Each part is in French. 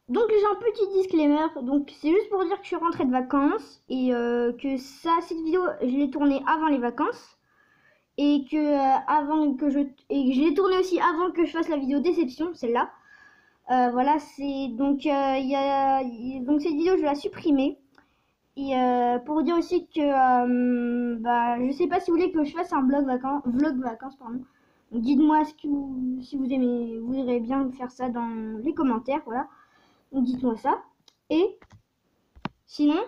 Donc j'ai un petit disclaimer, donc c'est juste pour dire que je suis rentrée de vacances et que cette vidéo je l'ai tournée avant les vacances et que je l'ai tournée aussi avant que je fasse la vidéo déception, celle-là. Voilà, c'est donc donc cette vidéo je vais la supprimer et pour dire aussi que je sais pas si vous voulez que je fasse un vlog vacances pardon. Donc dites-moi si vous voudrez bien faire ça dans les commentaires, voilà. Donc dites-moi ça. Et sinon,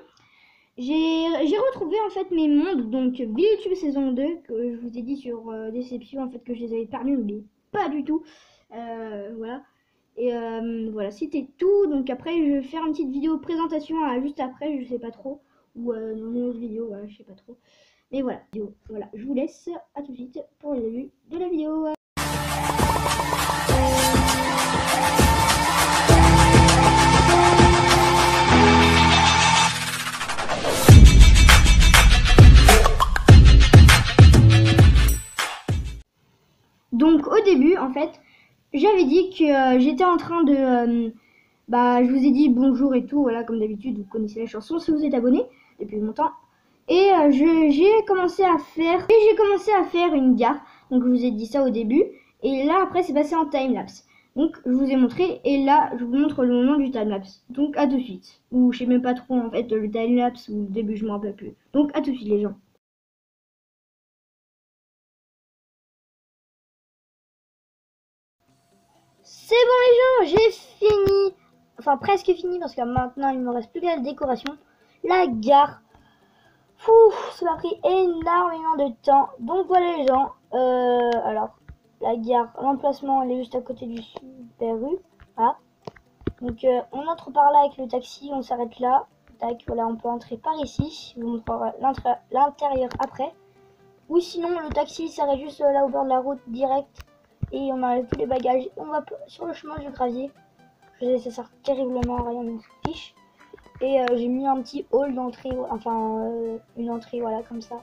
j'ai retrouvé en fait mes mondes, donc VTube saison 2, que je vous ai dit sur Déception, en fait que je les avais perdus, mais pas du tout. Voilà. Et voilà, c'était tout. Donc après, je vais faire une petite vidéo présentation juste après, je sais pas trop. Ou dans une autre vidéo, voilà, je sais pas trop. Mais voilà, voilà, je vous laisse. À tout de suite pour le début de la vidéo. Donc au début, en fait, j'avais dit que j'étais en train de... je vous ai dit bonjour et tout, voilà, comme d'habitude, vous connaissez la chanson si vous êtes abonné depuis longtemps. Et j'ai commencé à faire une gare, donc je vous ai dit ça au début. Et là, après, c'est passé en timelapse. Donc je vous ai montré, et là, je vous montre le moment du timelapse. Donc à tout de suite. Ou je sais même pas trop, en fait, le timelapse, ou le début, je m'en rappelle plus. Donc à tout de suite, les gens. C'est bon les gens, j'ai fini, enfin presque fini parce que maintenant il me reste plus que la décoration, la gare. Ça m'a pris énormément de temps. Donc voilà les gens, alors la gare, l'emplacement elle est juste à côté du Super U, voilà. Donc on entre par là avec le taxi, on s'arrête là, tac, voilà, on peut entrer par ici, je vous montrerai l'intérieur après. Ou sinon le taxi s'arrête juste là au bord de la route direct. Et on enlève tous les bagages. On va sur le chemin du gravier. Je sais, ça sert terriblement à rien, une fiche. Et j'ai mis un petit hall d'entrée, enfin une entrée, voilà, comme ça.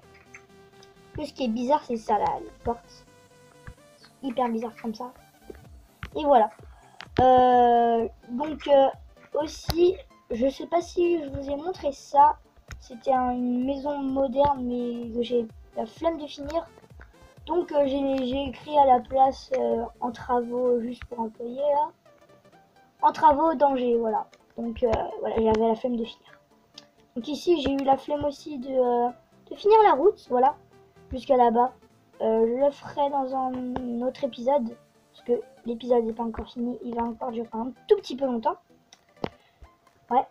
Tout ce qui est bizarre, c'est ça, là, les portes. Hyper bizarre comme ça. Et voilà. Donc aussi, je sais pas si je vous ai montré ça. C'était une maison moderne, mais que j'ai la flemme de finir. Donc j'ai écrit à la place en travaux juste pour employer là. En travaux danger, voilà. Donc voilà, j'avais la flemme de finir. Donc ici j'ai eu la flemme aussi de finir la route, voilà, jusqu'à là-bas. Je le ferai dans un autre épisode, parce que l'épisode n'est pas encore fini, il va encore durer un tout petit peu longtemps. Ouais.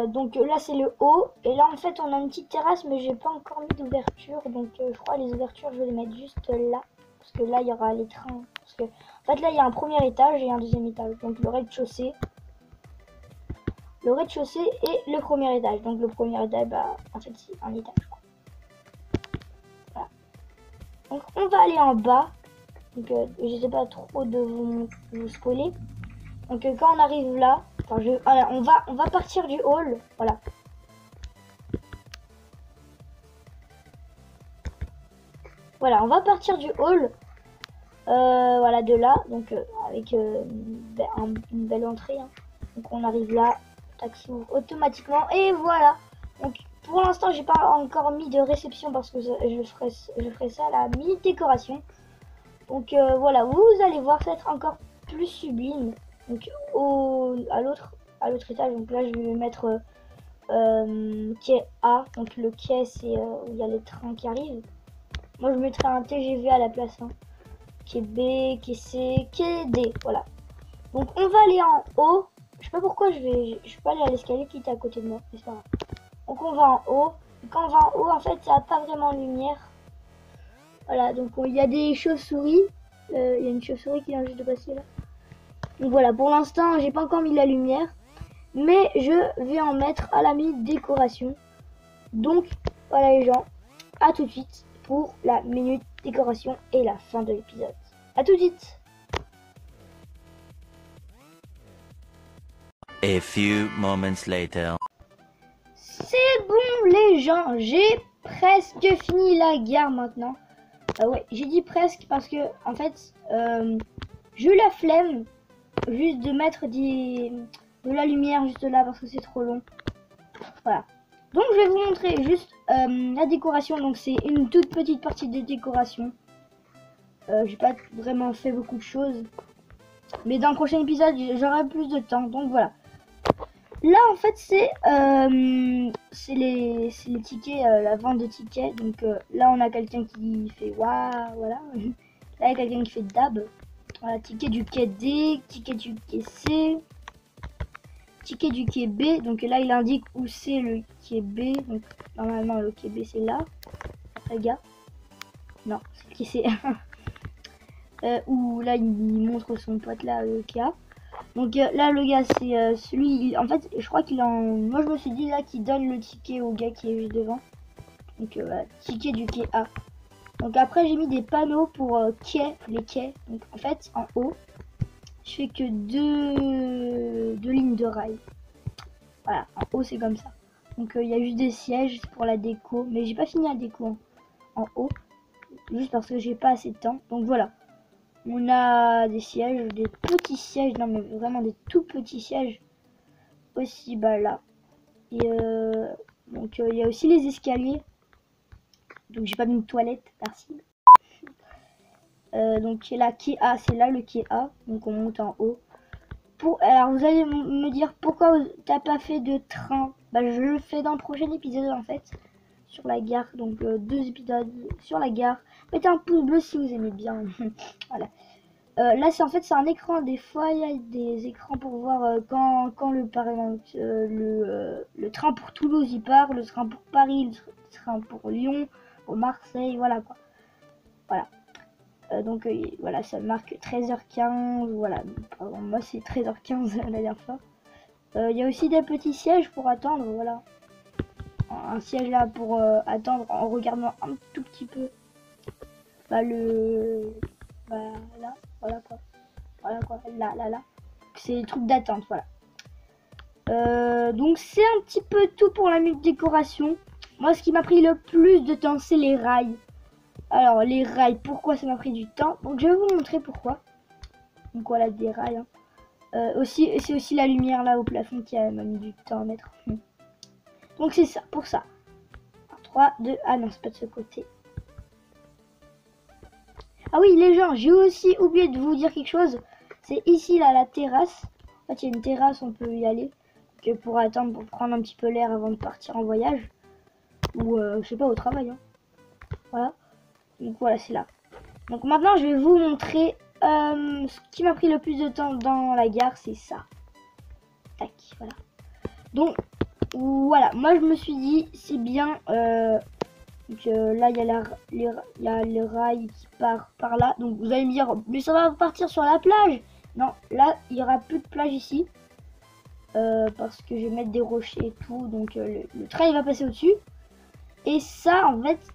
Donc là c'est le haut, et là en fait on a une petite terrasse, mais j'ai pas encore mis d'ouverture, donc je crois les ouvertures je vais les mettre juste là, parce que là il y aura les trains, parce que en fait là il y a un premier étage et un deuxième étage, donc le rez-de-chaussée et le premier étage. Donc le premier étage, en fait c'est un étage quoi. Voilà. Donc on va aller en bas, donc je sais pas trop de vous spoiler. Donc quand on arrive là, on va partir du hall, voilà. Voilà, on va partir du hall, voilà, de là, donc avec une belle entrée. Hein. Donc on arrive là, taxi ouvre automatiquement, et voilà. Donc pour l'instant, j'ai pas encore mis de réception parce que je ferai ça à la mini décoration. Donc voilà, vous allez voir, ça va être encore plus sublime. Donc à l'autre étage, donc là je vais mettre quai A, donc le quai c'est où il y a les trains qui arrivent. Moi je mettrai un TGV à la place, hein. Quai B, quai C, quai D, voilà. Donc on va aller en haut. Je sais pas pourquoi je vais pas aller à l'escalier qui était à côté de moi, mais c'est pas grave. Donc on va en haut. Et quand on va en haut, en fait, il n'y a pas vraiment de lumière. Voilà, donc il y a des chauves-souris. Il y a une chauve-souris qui vient juste de passer là. Donc voilà, pour l'instant, j'ai pas encore mis la lumière. Mais je vais en mettre à la minute décoration. Donc voilà les gens, à tout de suite pour la minute décoration et la fin de l'épisode. À tout de suite. A few moments later. C'est bon les gens, j'ai presque fini la gare maintenant. Ouais, j'ai dit presque parce que en fait, j'ai eu la flemme juste de mettre de la lumière juste là parce que c'est trop long. Voilà. Donc je vais vous montrer juste la décoration. Donc c'est une toute petite partie de décoration. J'ai pas vraiment fait beaucoup de choses. Mais dans le prochain épisode, j'aurai plus de temps. Donc voilà. Là en fait c'est les tickets, la vente de tickets. Donc là on a quelqu'un qui fait waouh, voilà. Là il y a quelqu'un qui fait dab. Voilà, ticket du quai D, ticket du quai C, ticket du quai B. Donc là il indique où c'est le quai B. Donc normalement le quai B c'est là. Les gars. Non, c'est le quai C. Où là il montre son pote là, le K. Donc là le gars c'est celui, en fait je crois qu'il en, moi je me suis dit là qu'il donne le ticket au gars qui est juste devant. Donc voilà, ticket du quai A. Donc après j'ai mis des panneaux pour quai, les quais. Donc en fait en haut je fais que deux lignes de rail. Voilà, en haut c'est comme ça. Donc il y a juste des sièges pour la déco, mais j'ai pas fini la déco hein, en haut, juste parce que j'ai pas assez de temps. Donc voilà. On a des sièges, des petits sièges, non mais vraiment des tout petits sièges aussi bas là. Et donc il y a aussi les escaliers. Donc j'ai pas mis de toilette, merci. Donc là quai A, c'est là le quai A. Donc on monte en haut. Alors vous allez me dire pourquoi t'as pas fait de train. Bah je le fais dans le prochain épisode en fait. Sur la gare, donc 2 épisodes sur la gare. Mettez un pouce bleu si vous aimez bien. Voilà. Là c'est en fait c'est un écran, des fois il y a des écrans pour voir quand le par exemple le train pour Toulouse il part, le train pour Paris, le train pour Lyon, pour Marseille, voilà quoi. Voilà. Donc voilà, ça marque 13h15, voilà. Pardon, moi c'est 13h15 la dernière fois. Il y a aussi des petits sièges pour attendre, voilà. Un siège là pour attendre en regardant un tout petit peu bah là, voilà quoi, là c'est les trucs d'attente, voilà. Donc c'est un petit peu tout pour la décoration. Moi ce qui m'a pris le plus de temps c'est les rails. Alors les rails, pourquoi ça m'a pris du temps? Donc je vais vous montrer pourquoi. Donc voilà des rails hein. Aussi c'est aussi la lumière là au plafond qui a même du temps à mettre. Donc c'est ça, pour ça. 3, 2, ah non c'est pas de ce côté. Ah oui les gens, j'ai aussi oublié de vous dire quelque chose. C'est ici là la terrasse. En fait il y a une terrasse, on peut y aller. Que pour attendre, pour prendre un petit peu l'air avant de partir en voyage. Ou je sais pas, au travail. Hein. Voilà. Donc voilà, c'est là. Donc maintenant je vais vous montrer ce qui m'a pris le plus de temps dans la gare, c'est ça. Tac, voilà. Donc voilà, moi je me suis dit c'est bien. Là il y a le rail qui part par là. Donc vous allez me dire mais ça va partir sur la plage. Non, là il y aura plus de plage ici. Parce que je vais mettre des rochers et tout. Donc le train il va passer au-dessus. Et ça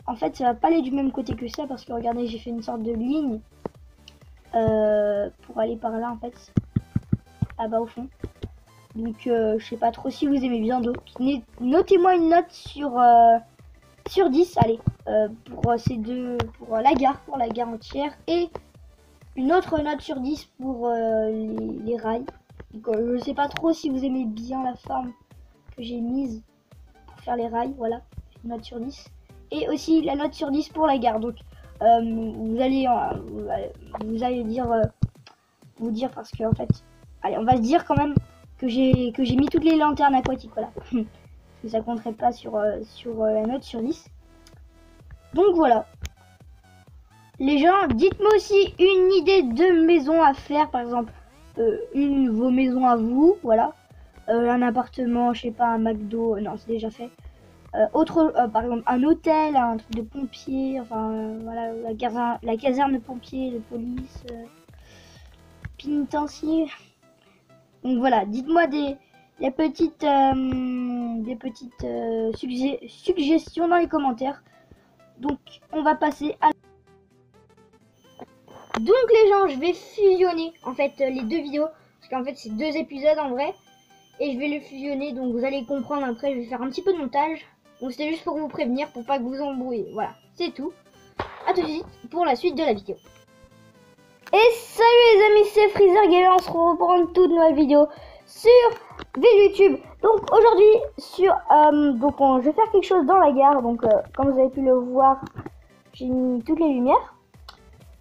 en fait ça va pas aller du même côté que ça. Parce que regardez j'ai fait une sorte de ligne. Pour aller par là en fait. Là-bas au fond. Donc je sais pas trop si vous aimez bien. Donc notez-moi une note sur 10, allez, pour ces deux, pour la gare entière, et une autre note sur 10 pour les rails. Donc, je sais pas trop si vous aimez bien la forme que j'ai mise pour faire les rails, voilà, une note sur 10. Et aussi la note sur 10 pour la gare. Donc vous allez vous dire parce que en fait, allez, on va se dire quand même que j'ai mis toutes les lanternes aquatiques, voilà. Que ça compterait pas sur la note sur 10. Donc voilà. Les gens, dites-moi aussi une idée de maison à faire, par exemple vos maisons à vous, voilà. Un appartement, je sais pas, un McDo, non c'est déjà fait. Par exemple un hôtel, un truc de pompier, enfin voilà, la caserne de pompiers, de police, pénitencier. Donc voilà, dites-moi des petites suggestions dans les commentaires. Donc on va passer à... Donc les gens, je vais fusionner en fait les deux vidéos. Parce qu'en fait c'est 2 épisodes en vrai. Et je vais les fusionner, donc vous allez comprendre après, je vais faire un petit peu de montage. Donc c'était juste pour vous prévenir, pour pas que vous embrouillez. Voilà, c'est tout. A tout de suite pour la suite de la vidéo. Et salut les amis, c'est Freezer Gamer, on se retrouve pour une toute nouvelle vidéo sur vidéo YouTube. Donc aujourd'hui sur je vais faire quelque chose dans la gare. Donc comme vous avez pu le voir, j'ai mis toutes les lumières.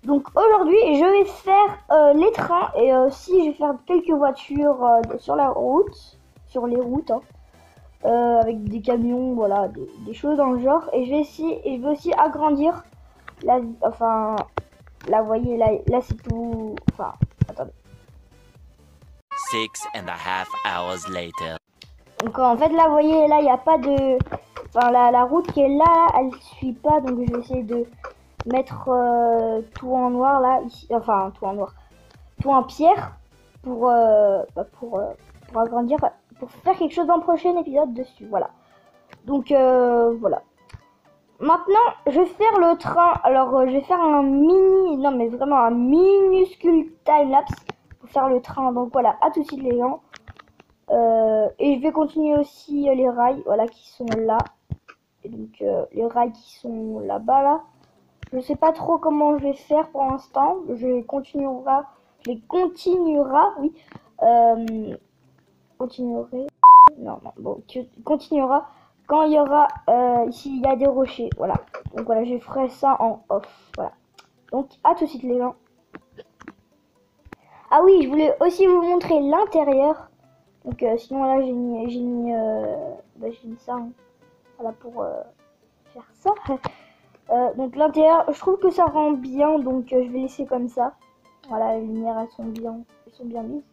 Donc aujourd'hui je vais faire les trains et aussi je vais faire quelques voitures sur la route, sur les routes, hein, avec des camions, voilà, des choses dans le genre. Et je vais aussi agrandir la, enfin là vous voyez là c'est tout, enfin attendez. 6.5 hours later. Donc en fait là vous voyez là il n'y a pas de, enfin la route qui est là elle suit pas, donc je vais essayer de mettre tout en noir là ici, enfin tout en noir, tout en pierre pour agrandir, pour faire quelque chose dans le prochain épisode dessus, voilà. Donc voilà. Maintenant je vais faire le train. Alors je vais faire un mini, non mais vraiment un minuscule timelapse pour faire le train. Donc voilà, à tout de suite les gens. Et je vais continuer aussi les rails, voilà, qui sont là. Et donc les rails qui sont là-bas là. Je sais pas trop comment je vais faire pour l'instant. Continuera, oui. Continuerai. Non, bon, continuera quand il y aura ici il y a des rochers, voilà. Donc voilà, je ferai ça en off, voilà. Donc à tout de suite les gens. Ah oui, je voulais aussi vous montrer l'intérieur. Donc sinon là j'ai mis ça, hein. Voilà pour faire ça. Donc l'intérieur, je trouve que ça rend bien, donc je vais laisser comme ça. Voilà, les lumières elles sont bien mises.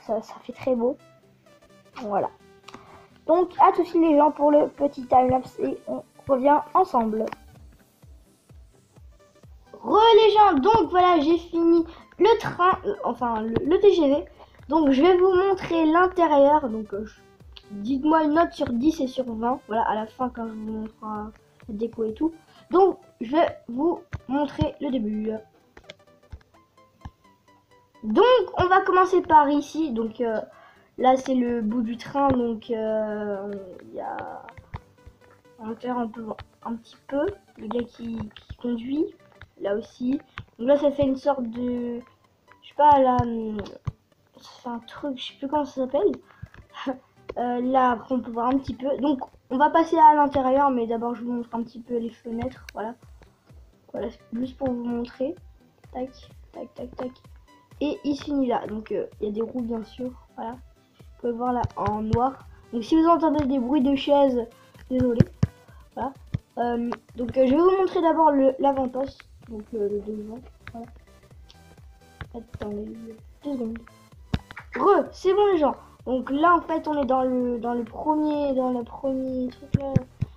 Ça fait très beau. Voilà. Donc à tout de suite les gens pour le petit timelapse et on revient ensemble. Les gens, donc voilà, j'ai fini le train, enfin le TGV. Donc je vais vous montrer l'intérieur. Donc dites-moi une note sur 10 et sur 20. Voilà, à la fin quand je vous montre la déco et tout. Donc je vais vous montrer le début. Donc on va commencer par ici. Donc là c'est le bout du train. Donc il y a, on va faire un petit peu le gars qui conduit. Là aussi. Donc là ça fait une sorte de, je sais pas là, ça fait un truc, je sais plus comment ça s'appelle. Là après on peut voir un petit peu. Donc on va passer à l'intérieur, mais d'abord je vous montre un petit peu les fenêtres. Voilà, voilà, juste pour vous montrer. Tac, tac, tac, tac. Et il se finit là. Donc il y a des roues bien sûr. Voilà, vous pouvez voir là en noir. Donc si vous entendez des bruits de chaises, désolé. Voilà. Donc je vais vous montrer d'abord l'avant-poste. Donc le devant. Voilà. Attendez 2 secondes. C'est bon les gens. Donc là en fait on est dans le premier truc là.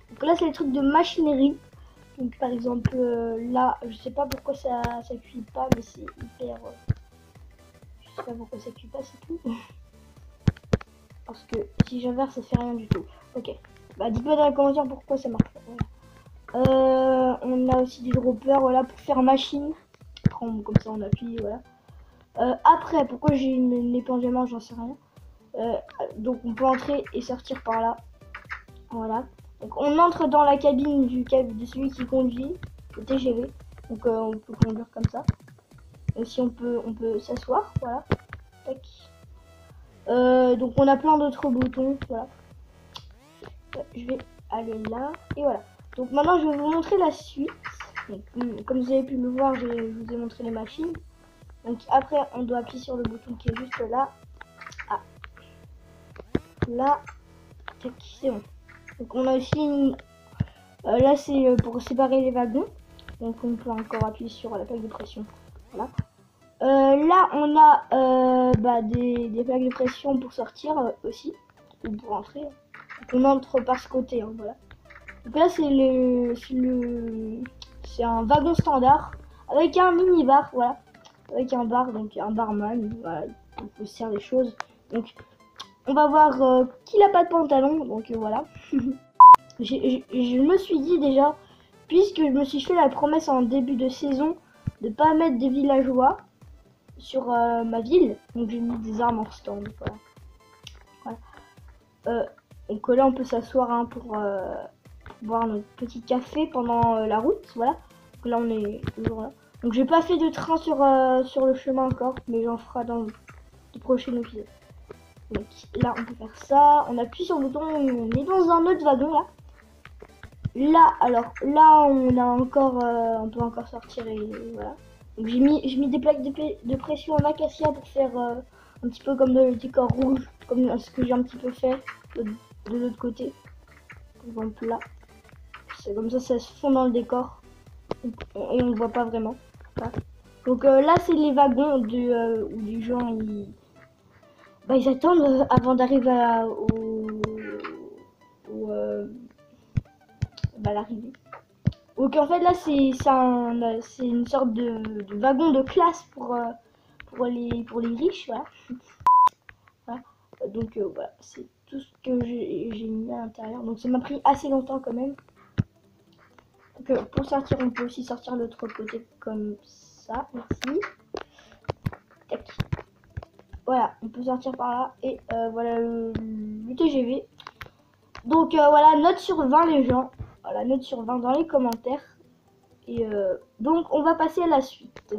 Donc là c'est les trucs de machinerie. Donc par exemple là je sais pas pourquoi ça cuit pas, mais c'est hyper, je sais pas pourquoi ça cuit pas, c'est tout. Parce que si j'inverse ça fait rien du tout. Ok, bah dites-moi dans les commentaires pourquoi ça marche pas. Voilà. On a aussi des droppers, voilà, pour faire machine. Comme ça on appuie, voilà. Après pourquoi j'ai une éponge à main, j'en sais rien. Donc on peut entrer et sortir par là. Voilà. Donc on entre dans la cabine de celui qui conduit le TGV. Donc on peut conduire comme ça. Aussi on peut s'asseoir. Voilà. Tac. Donc on a plein d'autres boutons. Voilà. Je vais aller là. Et voilà. Donc maintenant je vais vous montrer la suite. Donc, comme vous avez pu le voir, je vous ai montré les machines. Donc après on doit appuyer sur le bouton qui est juste là. Ah. Là. Tac, c'est bon. Donc on a aussi là c'est pour séparer les wagons. Donc on peut encore appuyer sur la plaque de pression. Voilà. Là on a des plaques de pression pour sortir aussi, ou pour entrer. Donc on entre par ce côté, hein, voilà. Donc là c'est un wagon standard avec un mini bar, voilà, avec un bar, donc un barman, voilà, on peut se servir des choses. Donc on va voir qui n'a pas de pantalon, donc voilà. Je me suis dit déjà, puisque je me suis fait la promesse en début de saison de pas mettre des villageois sur ma ville, donc j'ai mis des armes en stand. Voilà. Donc là on peut s'asseoir, hein, pour boire notre petit café pendant la route. Voilà. Donc là on est toujours là. Donc j'ai pas fait de train sur le chemin encore, mais j'en ferai dans le prochain épisode. Donc là on peut faire ça, on appuie sur le bouton, on est dans un autre wagon là. Là, alors là on a encore, on peut encore sortir et voilà. Donc j'ai mis des plaques de pression en acacia pour faire un petit peu comme le décor rouge, comme ce que j'ai un petit peu fait de l'autre côté. Par exemple là, c'est comme ça se fond dans le décor et on ne voit pas vraiment. Voilà. Donc là c'est les wagons où les gens ils attendent avant d'arriver l'arrivée. Donc en fait là c'est une sorte de wagon de classe pour les riches, voilà. Voilà. Donc voilà, c'est tout ce que j'ai mis à l'intérieur. Donc ça m'a pris assez longtemps quand même. Donc pour sortir, on peut aussi sortir l'autre côté comme ça, merci. Tac. Voilà, on peut sortir par là et voilà le TGV. Donc voilà, note sur 20 les gens. Voilà, note sur 20 dans les commentaires. Et donc on va passer à la suite.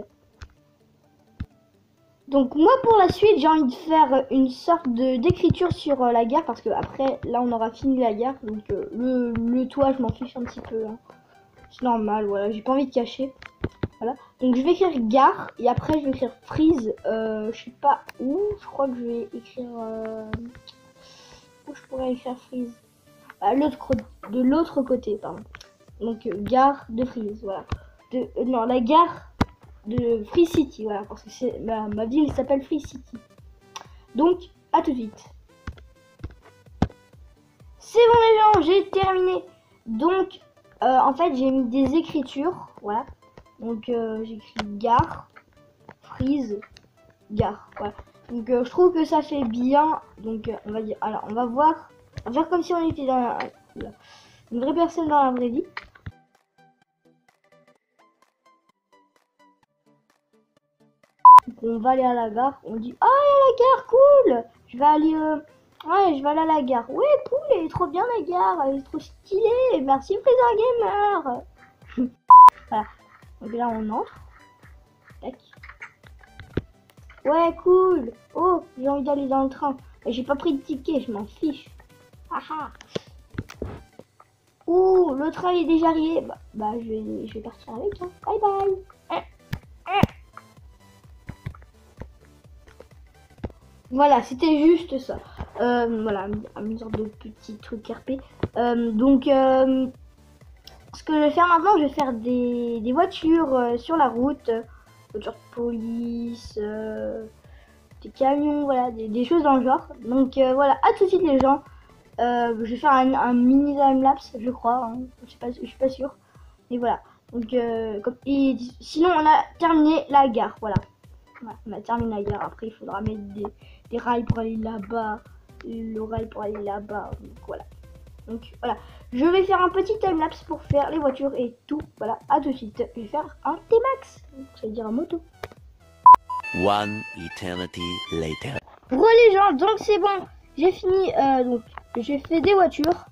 Donc moi pour la suite j'ai envie de faire une sorte d'écriture sur la gare parce que après là on aura fini la gare. Donc le toit je m'en fiche un petit peu, hein. C'est normal, voilà, j'ai pas envie de cacher. Voilà, donc je vais écrire gare et après je vais écrire freeze, je sais pas où, je crois que je vais écrire où je pourrais écrire freeze, de l'autre côté, pardon. Donc gare de freeze, voilà, non, la gare de Free City, voilà, parce que c'est ma ville s'appelle Free City. Donc à tout de suite. C'est bon les gens, j'ai terminé. Donc en fait j'ai mis des écritures, voilà. Donc j'écris gare, freeze, gare, voilà. Donc je trouve que ça fait bien. Donc on va dire, alors on va voir, on va faire comme si on était dans une vraie personne dans la vraie vie. Donc on va aller à la gare, on dit ah la gare cool, je vais aller ouais, je vais aller à la gare. Ouais, cool, elle est trop bien la gare, elle est trop stylée. Merci Freezer Gamer. Voilà. Donc là on entre. Tac. Ouais, cool. Oh, j'ai envie d'aller dans le train. J'ai pas pris de ticket, je m'en fiche. Haha. Ouh, le train est déjà arrivé. Bah je vais partir avec. Hein. Bye bye. Voilà, c'était juste ça. Voilà, une sorte de petit truc RP. Donc, ce que je vais faire maintenant, je vais faire des voitures sur la route. Voitures de police, des camions, voilà, des choses dans le genre. Donc, voilà, à tout de suite les gens. Je vais faire un mini timelapse, je crois. Hein. Je suis pas sûre. Mais voilà. Donc, et sinon, on a terminé la gare, voilà. Voilà, on a terminé la gare. Après, il faudra mettre des rails pour aller là-bas, le rail pour aller là-bas. Donc voilà. Donc voilà. Je vais faire un petit timelapse pour faire les voitures et tout. Voilà, à tout de suite. Je vais faire un T-Max. Ça veut dire un moto. One eternity later. Re les gens, donc c'est bon. J'ai fini. Donc j'ai fait des voitures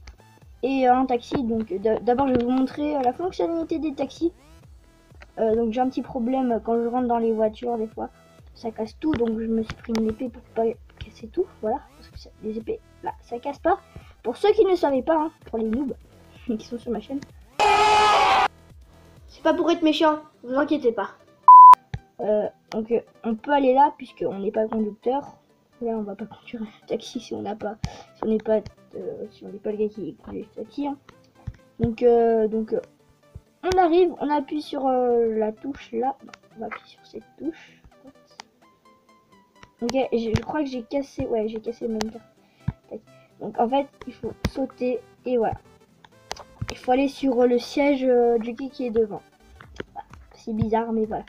et un taxi. Donc d'abord, je vais vous montrer la fonctionnalité des taxis. Donc j'ai un petit problème quand je rentre dans les voitures des fois. Ça casse tout, donc je me suis pris une épée pour pas casser tout, voilà, parce que les épées, là, ça casse pas. Pour ceux qui ne savaient pas, hein, pour les noobs qui sont sur ma chaîne, c'est pas pour être méchant, vous inquiétez pas. Donc on peut aller là, puisqu'on n'est pas conducteur. Là, on va pas conduire un taxi si on n'est pas le gars qui conduit le taxi. Hein. Donc on arrive, on appuie sur la touche là, on va appuyer sur cette touche. Ok, je crois que j'ai cassé, ouais, j'ai cassé le même carte. Donc en fait, il faut sauter et voilà. Il faut aller sur le siège du gars qui est devant. Voilà. C'est bizarre, mais voilà.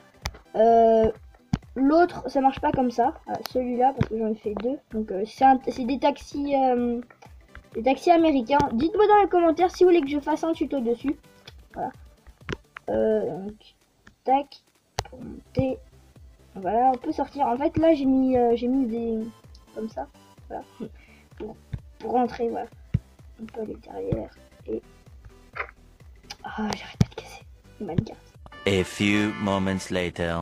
L'autre, ça marche pas comme ça. Celui-là, parce que j'en ai fait deux. Donc c'est des taxis américains. Dites-moi dans les commentaires si vous voulez que je fasse un tuto dessus. Voilà. Donc, tac, pour monter. Voilà, on peut sortir. En fait, là, j'ai mis des comme ça, voilà, pour rentrer, voilà. On peut aller derrière et j'arrête pas de casser ma carte. A few moments later.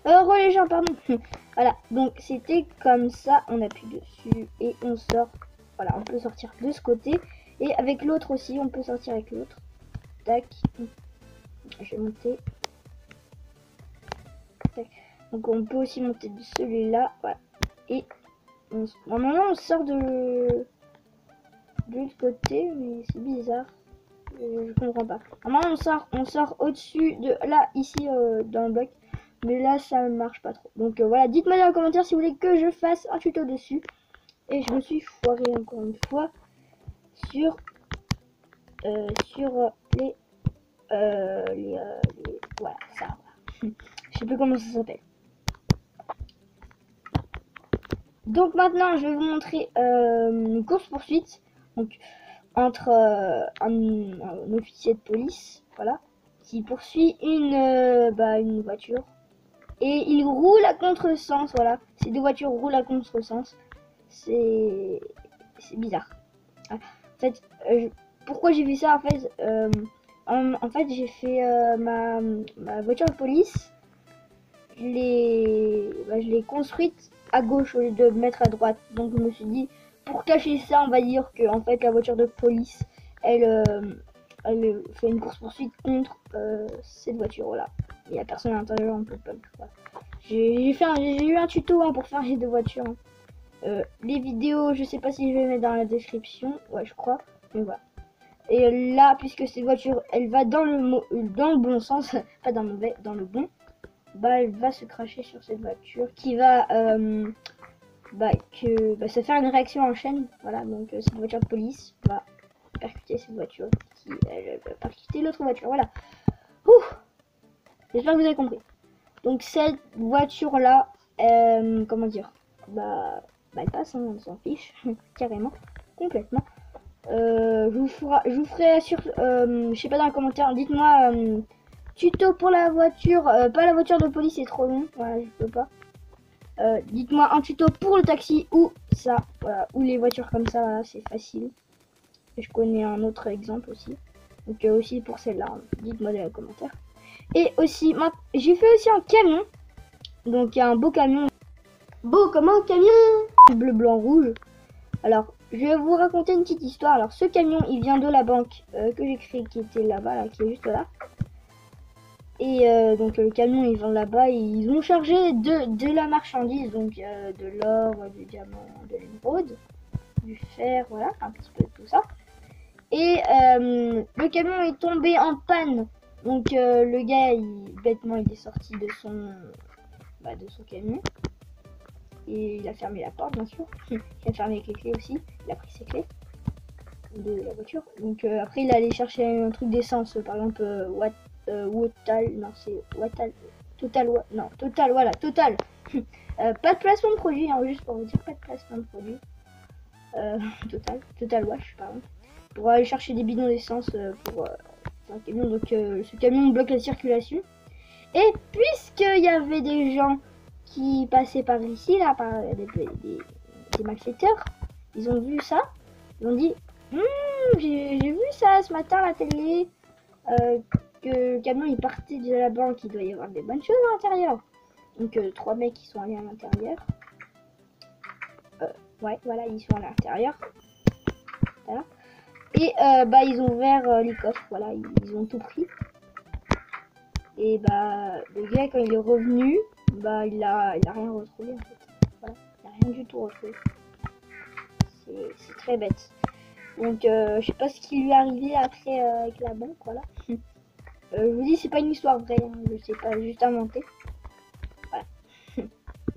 Les gens, pardon. Voilà, donc c'était comme ça, on appuie dessus et on sort. Voilà, on peut sortir de ce côté. Et avec l'autre aussi, on peut sortir avec l'autre. Tac. Je vais monter. Tac. Donc on peut aussi monter de celui-là. Voilà. Et normalement on sort de l'autre côté, mais c'est bizarre. Je comprends pas. Normalement on sort au-dessus de là, ici dans le bloc. Mais là ça ne marche pas trop. Donc voilà, dites-moi dans les commentaires si vous voulez que je fasse un tuto dessus. Et je me suis foiré encore une fois sur les voilà, ça. Je sais plus comment ça s'appelle. Donc maintenant, je vais vous montrer une course-poursuite. Donc entre un officier de police, voilà, qui poursuit une voiture. Et il roule à contresens, voilà. Ces deux voitures roulent à contresens. C'est bizarre. En fait, pourquoi j'ai fait ça? En fait, j'ai fait ma voiture de police. Je l'ai construite à gauche au lieu de mettre à droite. Donc je me suis dit, pour cacher ça, on va dire que en fait la voiture de police, elle fait une course poursuite contre cette voiture là. Il n'y a personne à l'intérieur, on peut pas. Voilà. J'ai eu un tuto hein, pour faire les deux voitures. Hein. Les vidéos, je sais pas si je vais les mettre dans la description. Ouais, je crois. Mais voilà. Et là, puisque cette voiture, elle va dans le bon sens, pas dans le mauvais, dans le bon. Bah, elle va se cracher sur cette voiture qui va se faire une réaction en chaîne. Voilà, donc cette voiture de police va percuter cette voiture qui elle va percuter l'autre voiture. Voilà. J'espère que vous avez compris. Donc cette voiture là, comment dire, elle passe, hein, on s'en fiche carrément, complètement. Je vous ferai sur, je sais pas dans les commentaires, dites-moi. Tuto pour la voiture, pas la voiture de police, c'est trop long, voilà, je peux pas. Dites-moi un tuto pour le taxi ou ça, voilà, ou les voitures comme ça, voilà, c'est facile. Et je connais un autre exemple aussi, donc aussi pour celle-là, hein. Dites-moi dans les commentaires. Et aussi, j'ai fait aussi un camion, donc un beau camion, beau comme un camion, bleu, blanc, rouge. Alors, je vais vous raconter une petite histoire. Alors, ce camion, il vient de la banque que j'ai créé, qui était là-bas, là, qui est juste là. Et donc le camion ils vont là-bas et ils ont chargé de la marchandise, donc de l'or, du diamant, de l'émeraude, du fer, voilà, un petit peu de tout ça. Et le camion est tombé en panne, donc le gars bêtement il est sorti de son camion et il a fermé la porte bien sûr. Il a fermé avec les clés aussi, il a pris ses clés de la voiture. Donc après il est allé chercher un truc d'essence, par exemple Total, non c'est Watal, Total, non Total, voilà, Total. Pas de placement de produit, hein, juste pour vous dire, pas de placement de produit. Total Wash, pardon. Pour aller chercher des bidons d'essence pour un camion. Donc ce camion bloque la circulation. Et puisqu'il y avait des gens qui passaient par ici, là, par des malfaiteurs, ils ont vu ça, ils ont dit j'ai vu ça ce matin à la télé, que le camion il partait de la banque, il doit y avoir des bonnes choses à l'intérieur. Donc 3 mecs qui sont allés à l'intérieur. Ouais, voilà, ils sont à l'intérieur. Voilà. Et ils ont ouvert les coffres, voilà, ils ont tout pris. Et le gars quand il est revenu, il a rien retrouvé en fait. Voilà, il a rien du tout retrouvé. C'est très bête. Donc je sais pas ce qui lui est arrivé après avec la banque, voilà. Je vous dis c'est pas une histoire vraie, hein, je sais pas, juste inventé. Voilà.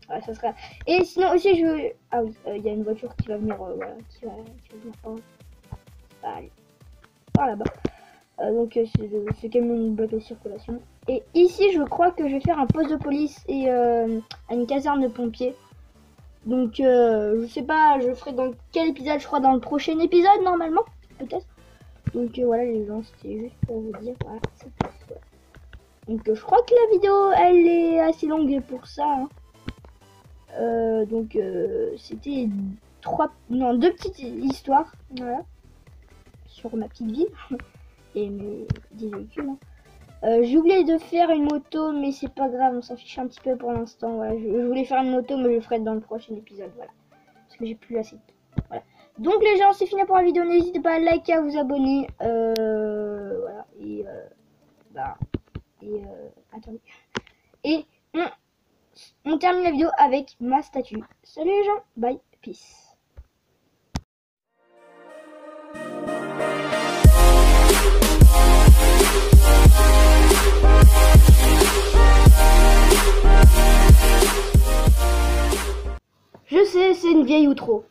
Voilà, ça sera. Et sinon aussi je veux. Ah oui, il y a une voiture qui va venir, voilà, qui va venir par là-bas. Donc ce camion bloque la circulation. Et ici je crois que je vais faire un poste de police et une caserne de pompiers. Donc je sais pas, je ferai dans quel épisode, je crois dans le prochain épisode normalement, peut-être. Donc voilà les gens, c'était juste pour vous dire, voilà. Donc je crois que la vidéo elle est assez longue pour ça. Hein. Donc c'était deux petites histoires, voilà, sur ma petite ville et mes 10 véhicules. Hein. J'ai oublié de faire une moto, mais c'est pas grave, on s'en fiche un petit peu pour l'instant. Voilà, je voulais faire une moto, mais je le ferai dans le prochain épisode. Voilà, parce que j'ai plus assez de temps. Voilà. Donc les gens, c'est fini pour la vidéo. N'hésitez pas à liker, à vous abonner. Voilà. Attendez. Et on termine la vidéo avec ma statue. Salut les gens, bye, peace. Je sais, c'est une vieille outro.